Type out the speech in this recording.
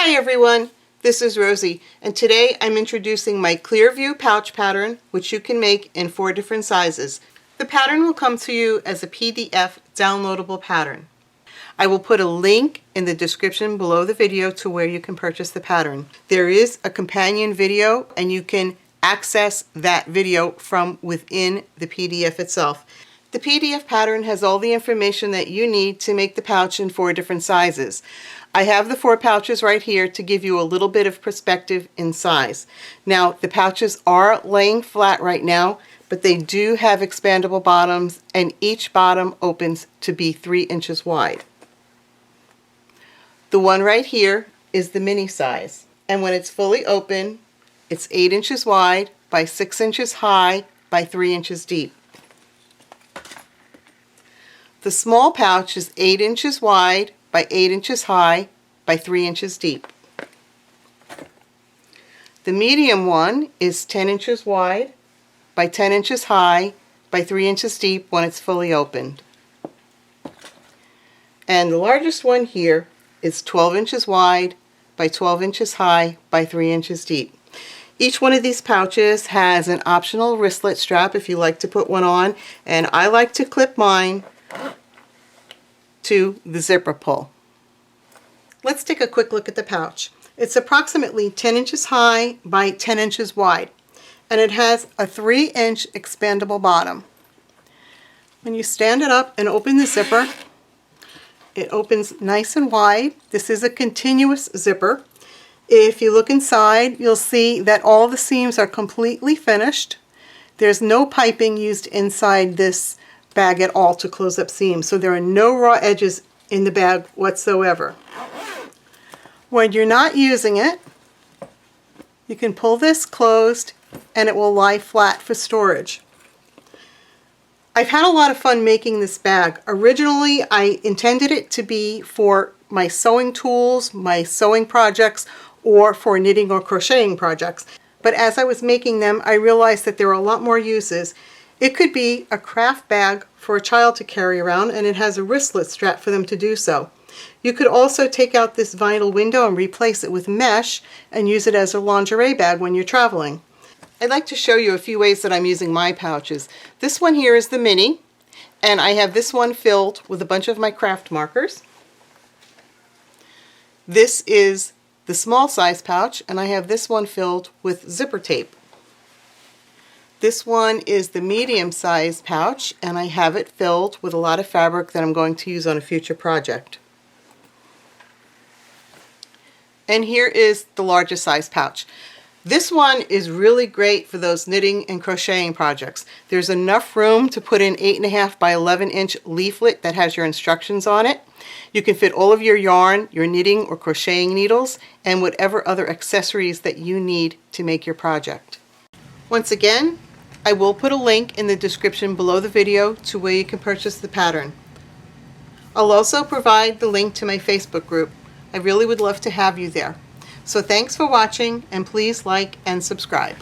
Hi everyone, this is Rosie, and today I'm introducing my Clearview pouch pattern, which you can make in 4 different sizes. The pattern will come to you as a PDF downloadable pattern. I will put a link in the description below the video to where you can purchase the pattern. There is a companion video and you can access that video from within the PDF itself. The PDF pattern has all the information that you need to make the pouch in 4 different sizes. I have the 4 pouches right here to give you a little bit of perspective in size. Now, the pouches are laying flat right now, but they do have expandable bottoms, and each bottom opens to be 3 inches wide. The one right here is the mini size, and when it's fully open, it's 8 inches wide by 6 inches high by 3 inches deep. The small pouch is 8 inches wide by 8 inches high by 3 inches deep. The medium one is 10 inches wide by 10 inches high by 3 inches deep when it's fully opened. And the largest one here is 12 inches wide by 12 inches high by 3 inches deep. Each one of these pouches has an optional wristlet strap if you like to put one on, and I like to clip mine to the zipper pull. Let's take a quick look at the pouch. It's approximately 10 inches high by 10 inches wide, and it has a 3-inch expandable bottom. When you stand it up and open the zipper, it opens nice and wide. This is a continuous zipper. If you look inside, you'll see that all the seams are completely finished. There's no piping used inside this bag at all to close up seams, so there are no raw edges in the bag whatsoever. When you're not using it, you can pull this closed and it will lie flat for storage. I've had a lot of fun making this bag. Originally, I intended it to be for my sewing tools, my sewing projects, or for knitting or crocheting projects. But as I was making them, I realized that there are a lot more uses. It could be a craft bag for a child to carry around, and it has a wristlet strap for them to do so. You could also take out this vinyl window and replace it with mesh and use it as a lingerie bag when you're traveling. I'd like to show you a few ways that I'm using my pouches. This one here is the mini, and I have this one filled with a bunch of my craft markers. This is the small size pouch, and I have this one filled with zipper tape. This one is the medium size pouch, and I have it filled with a lot of fabric that I'm going to use on a future project. And here is the largest size pouch. This one is really great for those knitting and crocheting projects. There's enough room to put in 8.5 by 11 inch leaflet that has your instructions on it. You can fit all of your yarn, your knitting or crocheting needles, and whatever other accessories that you need to make your project. Once again, I will put a link in the description below the video to where you can purchase the pattern. I'll also provide the link to my Facebook group. I really would love to have you there. So thanks for watching, and please like and subscribe.